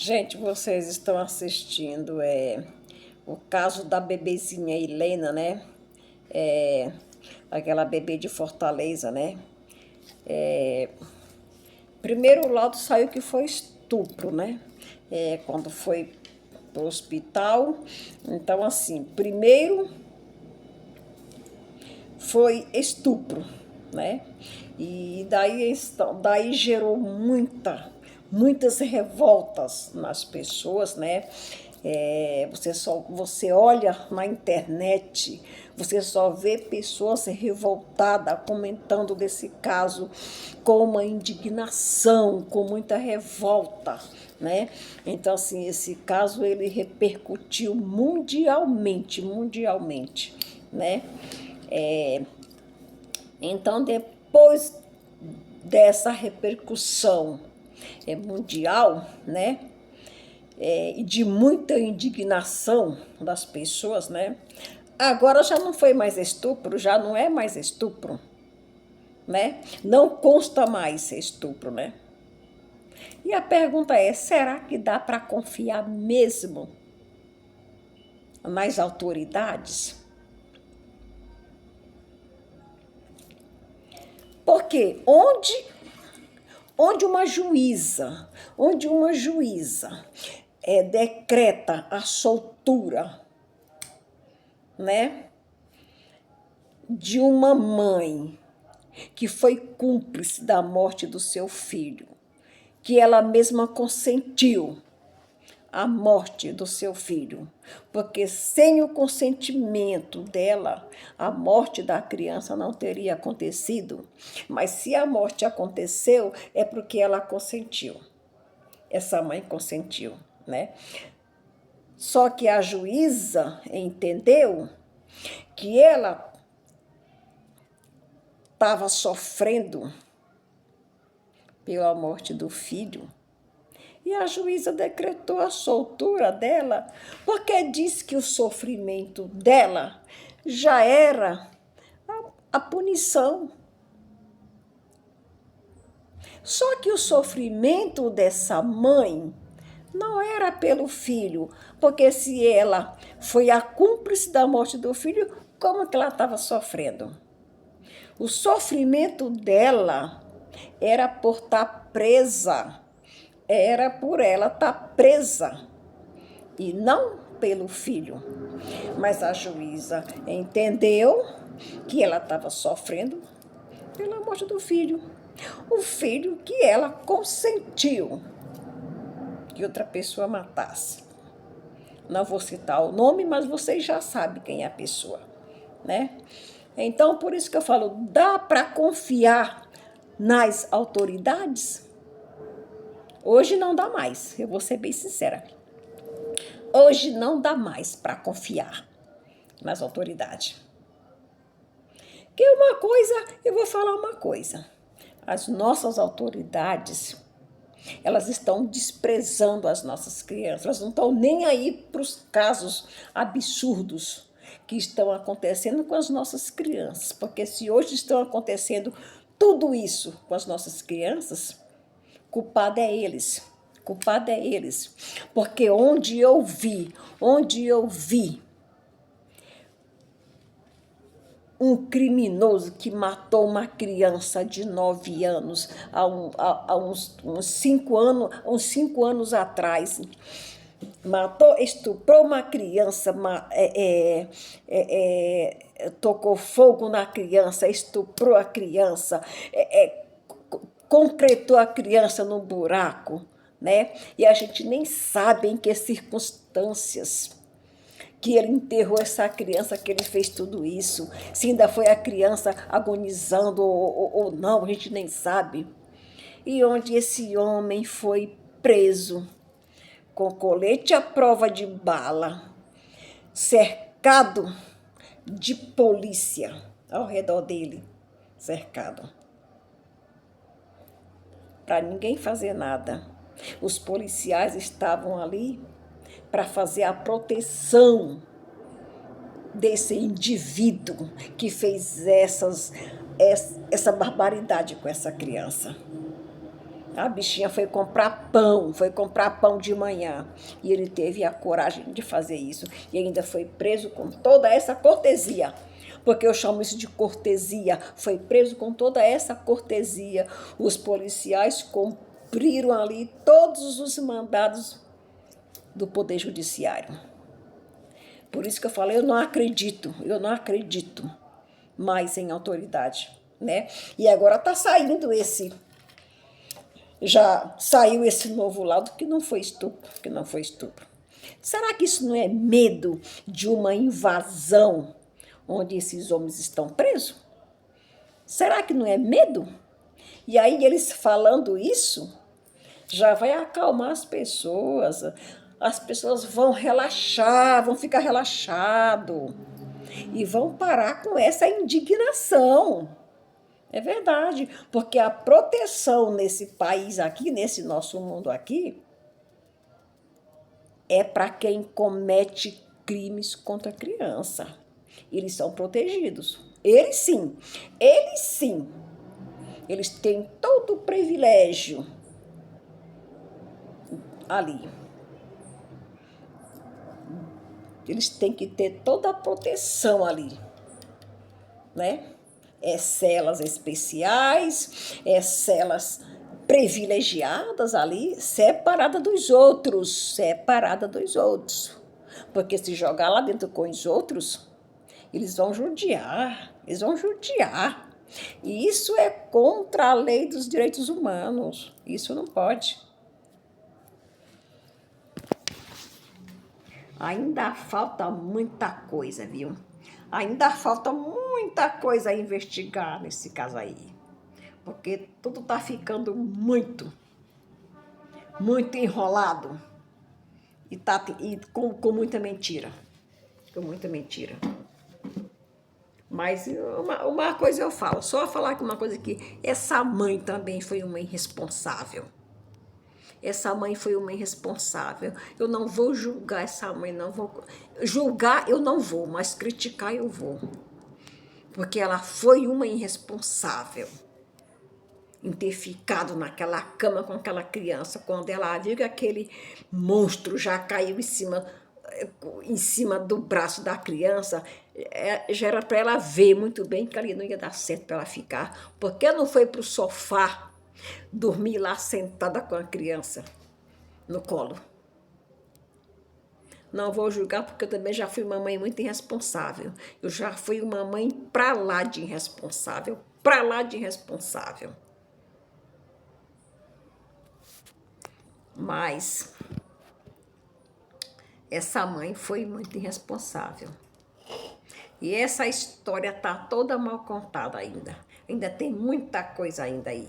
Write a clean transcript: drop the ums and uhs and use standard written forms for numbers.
Gente, vocês estão assistindo o caso da bebezinha Helena, né? É, aquela bebê de Fortaleza, né? Primeiro o laudo saiu que foi estupro, né? Quando foi pro hospital. Então, assim, primeiro foi estupro, né? E daí gerou muitas revoltas nas pessoas, né? Você olha na internet, você só vê pessoas revoltadas comentando desse caso com uma indignação, com muita revolta, né? Então, assim, esse caso ele repercutiu mundialmente, né? Então, depois dessa repercussão mundial, né, e de muita indignação das pessoas, né, agora já não foi mais estupro, já não é mais estupro, né, não consta mais estupro, né. E a pergunta é, será que dá para confiar mesmo nas autoridades? Porque onde uma juíza decreta a soltura, né, de uma mãe que foi cúmplice da morte do seu filho, que ela mesma consentiu a morte do seu filho, porque sem o consentimento dela, a morte da criança não teria acontecido, mas se a morte aconteceu, é porque ela consentiu, essa mãe consentiu, né? Só que a juíza entendeu que ela estava sofrendo pela morte do filho, e a juíza decretou a soltura dela, porque disse que o sofrimento dela já era a punição. Só que o sofrimento dessa mãe não era pelo filho, porque se ela foi a cúmplice da morte do filho, como que ela estava sofrendo? O sofrimento dela era por estar presa, era por ela estar presa, e não pelo filho. Mas a juíza entendeu que ela estava sofrendo pela morte do filho. O filho que ela consentiu que outra pessoa matasse. Não vou citar o nome, mas vocês já sabem quem é a pessoa, né? Então, por isso que eu falo, dá para confiar nas autoridades? Hoje não dá mais, eu vou ser bem sincera. Hoje não dá mais para confiar nas autoridades. Que uma coisa, eu vou falar uma coisa. As nossas autoridades, elas estão desprezando as nossas crianças, elas não estão nem aí para os casos absurdos que estão acontecendo com as nossas crianças, porque se hoje estão acontecendo tudo isso com as nossas crianças, culpado é eles, porque onde eu vi um criminoso que matou uma criança de 9 anos há uns 5 anos atrás. Matou, estuprou uma criança, tocou fogo na criança, estuprou a criança, concretou a criança no buraco, né? E a gente nem sabe em que circunstâncias que ele enterrou essa criança, que ele fez tudo isso. Se ainda foi a criança agonizando ou não, a gente nem sabe. E onde esse homem foi preso, com colete à prova de bala, cercado de polícia ao redor dele, cercado. Para ninguém fazer nada. Os policiais estavam ali para fazer a proteção desse indivíduo que fez essa barbaridade com essa criança. A bichinha foi comprar pão de manhã. E ele teve a coragem de fazer isso. E ainda foi preso com toda essa cortesia. Porque eu chamo isso de cortesia. Foi preso com toda essa cortesia. Os policiais cumpriram ali todos os mandados do Poder Judiciário. Por isso que eu falei, eu não acredito mais em autoridade, né? E agora está saindo já saiu esse novo laudo que não foi estupro, Será que isso não é medo de uma invasão onde esses homens estão presos? Será que não é medo? E aí eles falando isso, já vai acalmar as pessoas vão relaxar, vão ficar relaxados e vão parar com essa indignação. É verdade, porque a proteção nesse país aqui, nesse nosso mundo aqui, é para quem comete crimes contra a criança. Eles são protegidos. Eles sim. Eles têm todo o privilégio ali. Eles têm que ter toda a proteção ali, né? Celas especiais, celas privilegiadas ali, separada dos outros. Porque se jogar lá dentro com os outros, eles vão judiar. E isso é contra a lei dos direitos humanos. Isso não pode. Ainda falta muita coisa, viu? Ainda falta muita coisa a investigar nesse caso aí. Porque tudo tá ficando muito enrolado. E com muita mentira. Mas uma coisa eu falo, só falar que uma coisa que essa mãe também foi uma irresponsável. Eu não vou julgar essa mãe, não vou. Julgar eu não vou, mas criticar eu vou. Porque ela foi uma irresponsável em ter ficado naquela cama com aquela criança, quando ela viu que aquele monstro já caiu em cima do braço da criança, já era para ela ver muito bem que ali não ia dar certo para ela ficar. Porque não foi para o sofá dormir lá sentada com a criança no colo? Não vou julgar, porque eu também já fui uma mãe muito irresponsável. Eu já fui uma mãe pra lá de irresponsável. Mas essa mãe foi muito irresponsável. E essa história tá toda mal contada ainda. Ainda tem muita coisa ainda aí.